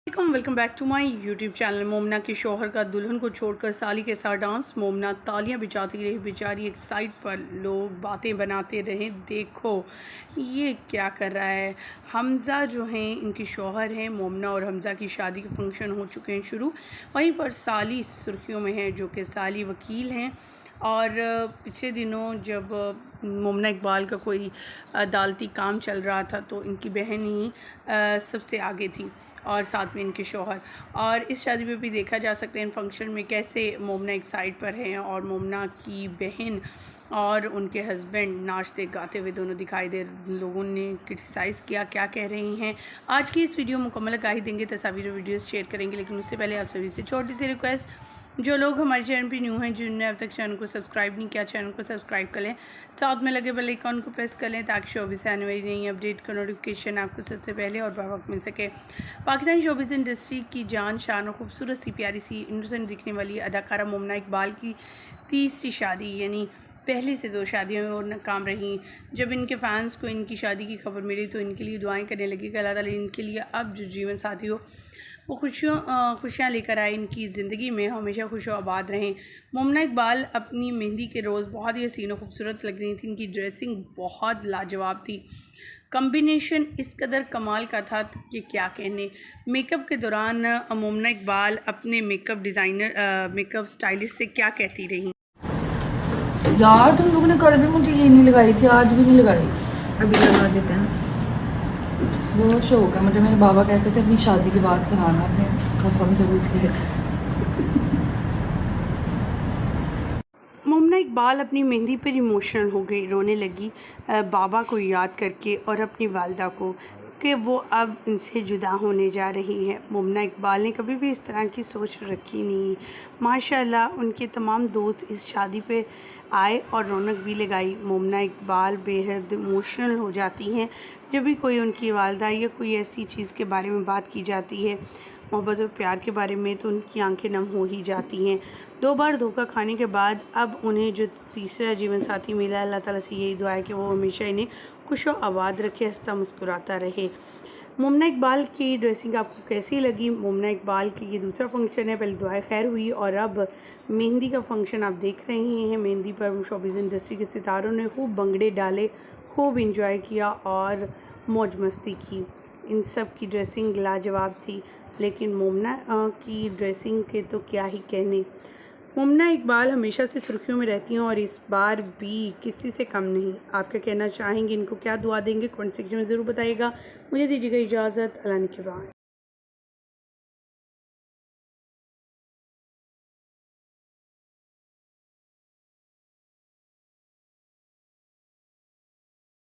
Welcome back to my YouTube channel. Momna के शौहर का दुल्हन को छोड़कर साली के साथ डांस। मोमना तालियां बजाती रही बेचारी, एक साइड पर लोग बातें बनाते रहे। देखो ये क्या कर रहा है। हमज़ा जो हैं इनके शौहर हैं। मोमना और हमज़ा की शादी के फंक्शन हो चुके हैं शुरू। वहीं पर साली सुर्खियों में है, जो कि साली वकील हैं। और पिछले दिनों जब मोमना इकबाल का कोई अदालती काम चल रहा था तो इनकी बहन ही सबसे आगे थी और साथ में इनके शौहर। और इस शादी में भी देखा जा सकता है इन फंक्शन में कैसे मोमना एक साइड पर हैं और मोमना की बहन और उनके हस्बैंड नाचते गाते हुए दोनों दिखाई दे। लोगों ने क्रिटिसाइज़ किया, क्या कह रही हैं। आज की इस वीडियो मुकम्मल गाही देंगे, तस्वीर वीडियोस शेयर करेंगे, लेकिन उससे पहले आप सभी से छोटी सी रिक्वेस्ट, जो लोग हमारे चैनल पे न्यू हैं, जिन्होंने अब तक चैनल को सब्सक्राइब नहीं किया, चैनल को सब्सक्राइब कर लें, साथ में लगे बेल आइकन को प्रेस कर लें ताकि शोबिज़ से आने वाली नई अपडेट का नोटिफिकेशन आपको सबसे पहले और बर वक्त मिल सके। पाकिस्तानी शोबिज़ इंडस्ट्री की जान शान और खूबसूरत सी प्यारी सी इनोसेंट दिखने वाली अदाकारा मोमना इकबाल की तीसरी शादी, यानी पहली से 2 शादियों में वो नाकाम रही। जब इनके फैंस को इनकी शादी की खबर मिली तो इनके लिए दुआएं करने लगी कि अल्लाह ताला इनके लिए अब जो जीवन साथी हो वो खुशियाँ लेकर आए, इनकी ज़िंदगी में हमेशा खुश आबाद रहें। मोमना इकबाल अपनी मेहंदी के रोज़ बहुत ही हसीन और खूबसूरत लग रही थी। इनकी ड्रेसिंग बहुत लाजवाब थी, कॉम्बिनेशन इस कदर कमाल का था कि क्या कहने। मेकअप के दौरान मोमना इकबाल अपने मेकअप स्टाइलिस्ट से क्या कहती रही। यार तुम लोगों ने कल भी मुझे ये नहीं लगाई थी, आज भी नहीं लगाई, अभी लगा देते हैं। बहुत शौक है मुझे, मेरे बाबा कहते थे अपनी शादी की बात कराना, अपने कसम से पूछ के। मोमना इकबाल अपनी मेहंदी पर इमोशनल हो गई, रोने लगी बाबा को याद करके और अपनी वालदा को कि वो अब इनसे जुदा होने जा रही है। मोमना इकबाल ने कभी भी इस तरह की सोच रखी नहीं। माशाल्लाह उनके तमाम दोस्त इस शादी पे आए और रौनक भी लगाई। मोमना इकबाल बेहद इमोशनल हो जाती हैं जब भी कोई उनकी वालदा या कोई ऐसी चीज़ के बारे में बात की जाती है, मोहब्बत और प्यार के बारे में, तो उनकी आंखें नम हो ही जाती हैं। 2 बार धोखा खाने के बाद अब उन्हें जो तीसरा जीवन साथी मिला, अल्लाह ताला से यही दुआ है कि वो हमेशा इन्हें खुश और आबाद रखे, हंसता मुस्कुराता रहे। मोमना इकबाल की ड्रेसिंग आपको कैसी लगी। मोमना इकबाल की ये दूसरा फंक्शन है, पहले दुआ खैर हुई और अब मेहंदी का फंक्शन आप देख रहे हैं। मेहंदी पर शोबिज़ इंडस्ट्री के सितारों ने खूब भंगड़े डाले, खूब इंजॉय किया और मौज मस्ती की। इन सब की ड्रेसिंग लाजवाब थी, लेकिन मोमना की ड्रेसिंग के तो क्या ही कहने। मोमना इकबाल हमेशा से सुर्खियों में रहती हैं और इस बार भी किसी से कम नहीं। आप क्या कहना चाहेंगे, इनको क्या दुआ देंगे, कमेंट सेक्शन में ज़रूर बताइएगा। मुझे दीजिएगा इजाज़त, अल्लाह ने के बाद।